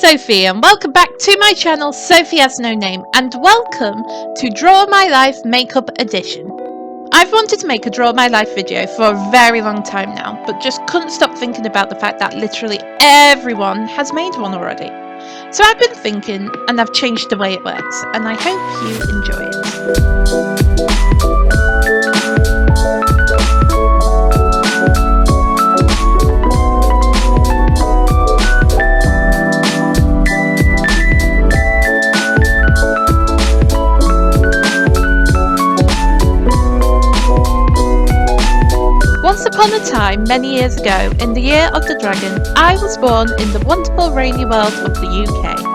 Sophie and welcome back to my channel SophieHasNoName and welcome to Draw My Life Makeup Edition. I've wanted to make a Draw My Life video for a very long time now, but just couldn't stop thinking about the fact that literally everyone has made one already. So I've been thinking and I've changed the way it works and I hope you enjoy it. Once upon a time, many years ago, in the year of the dragon, I was born in the wonderful rainy world of the UK.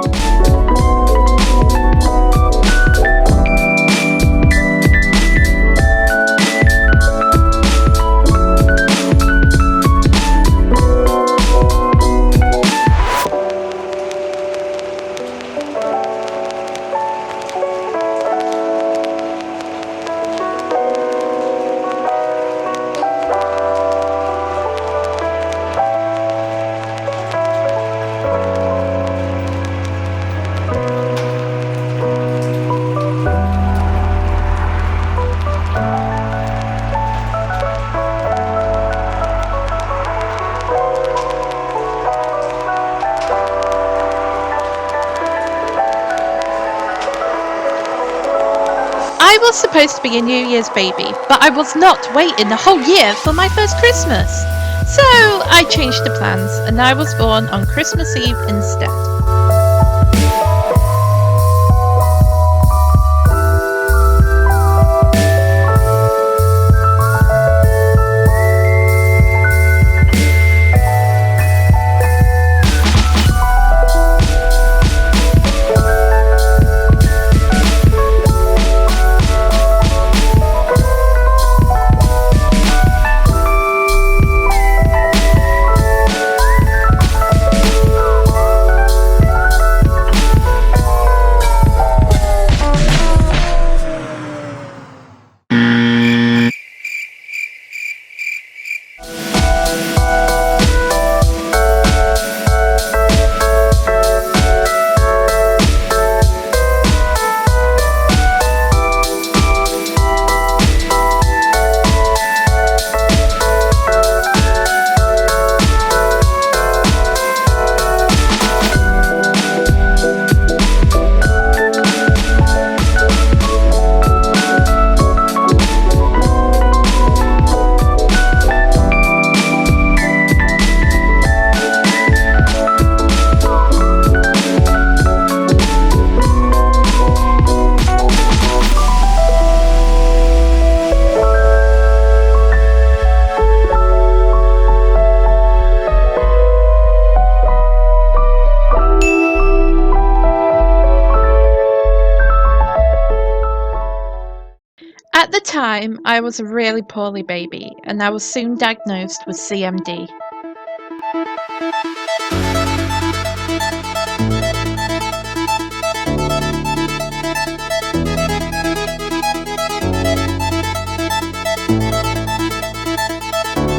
I was supposed to be a New Year's baby, but I was not waiting the whole year for my first Christmas. So I changed the plans and I was born on Christmas Eve instead. At the time, I was a really poorly baby and I was soon diagnosed with CMD.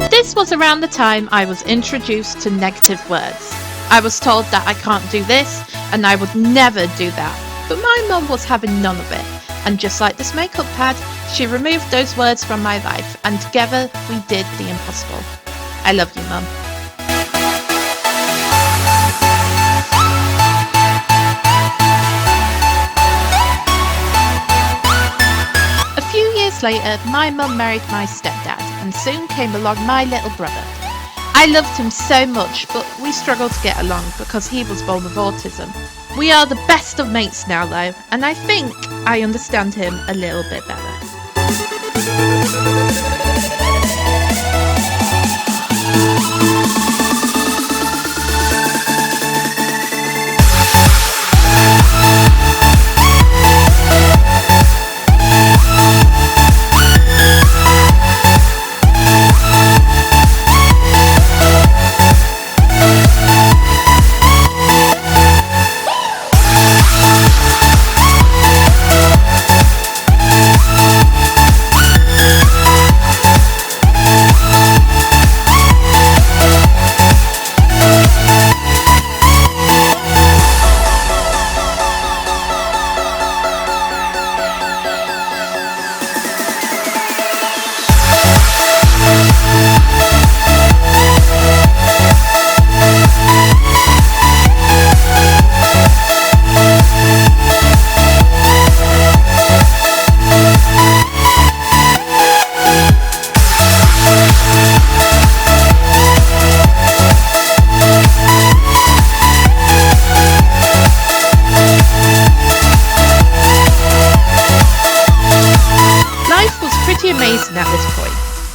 This was around the time I was introduced to negative words. I was told that I can't do this and I would never do that, but my mum was having none of it. And just like this makeup pad, she removed those words from my life and together we did the impossible. I love you, Mum. A few years later, my mum married my stepdad and soon came along my little brother. I loved him so much, but we struggled to get along because he was born with autism. We are the best of mates now though, and I think I understand him a little bit better.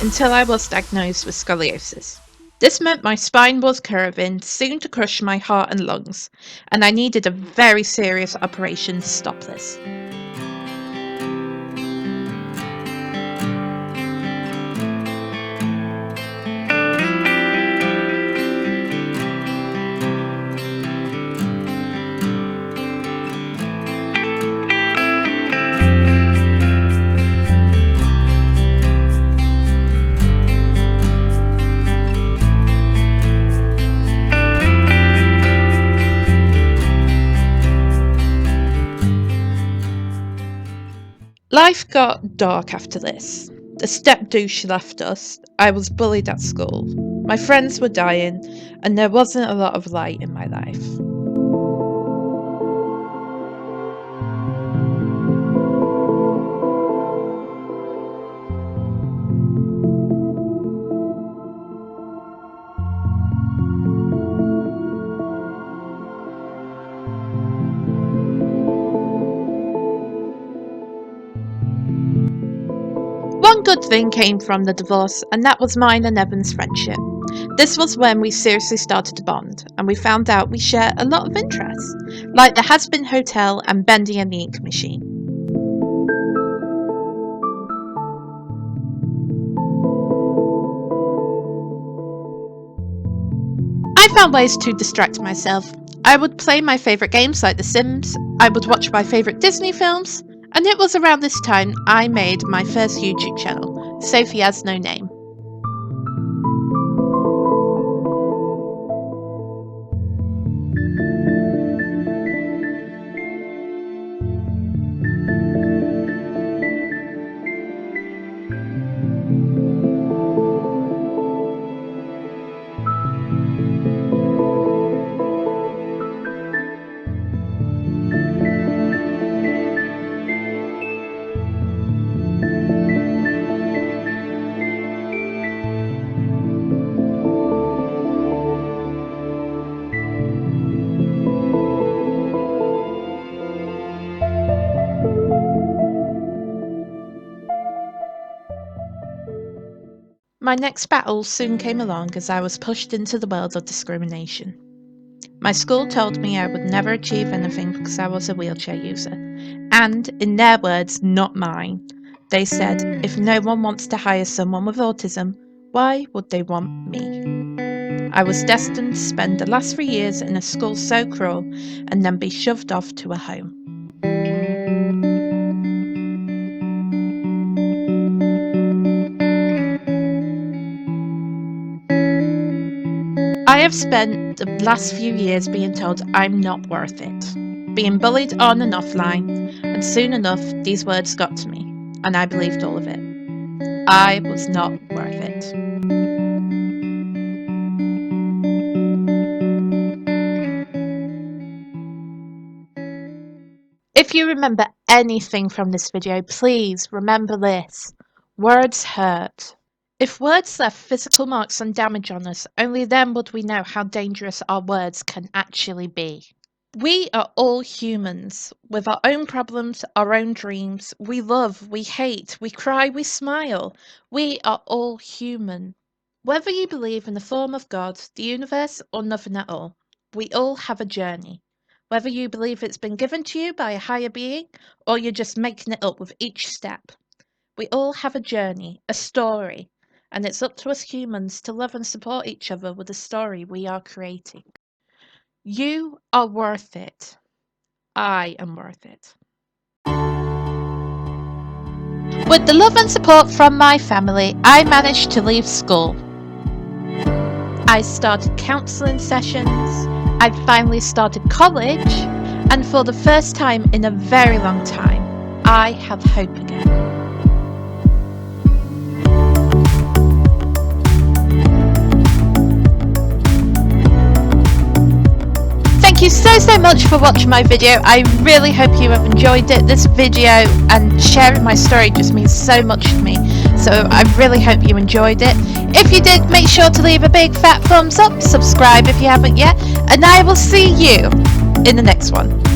until I was diagnosed with scoliosis. This meant my spine was curving, soon to crush my heart and lungs, and I needed a very serious operation to stop this. Life got dark after this. The step-douche left us, I was bullied at school, my friends were dying, and there wasn't a lot of light in my life. One good thing came from the divorce, and that was mine and Evan's friendship. This was when we seriously started to bond, and we found out we share a lot of interests, like the Has-Been Hotel and Bendy and the Ink Machine. I found ways to distract myself. I would play my favourite games like The Sims, I would watch my favourite Disney films, and it was around this time I made my first YouTube channel, SophieHasNoName. My next battle soon came along as I was pushed into the world of discrimination. My school told me I would never achieve anything because I was a wheelchair user, and, in their words, not mine, they said, if no one wants to hire someone with autism, why would they want me? I was destined to spend the last 3 years in a school so cruel and then be shoved off to a home. I have spent the last few years being told I'm not worth it, being bullied on and offline, and soon enough these words got to me, and I believed all of it. I was not worth it. If you remember anything from this video, please remember this. Words hurt. If words left physical marks and damage on us, only then would we know how dangerous our words can actually be. We are all humans, with our own problems, our own dreams. We love, we hate, we cry, we smile. We are all human. Whether you believe in the form of God, the universe, or nothing at all, we all have a journey. Whether you believe it's been given to you by a higher being, or you're just making it up with each step. We all have a journey, a story, and it's up to us humans to love and support each other with the story we are creating. You are worth it. I am worth it. With the love and support from my family, I managed to leave school. I started counselling sessions, I finally started college, and for the first time in a very long time, I have hope again. Thank you so much for watching my video. I really hope you have enjoyed it. This video and sharing my story just means so much to me, so I really hope you enjoyed it. If you did, make sure to leave a big fat thumbs up, subscribe if you haven't yet, and I will see you in the next one.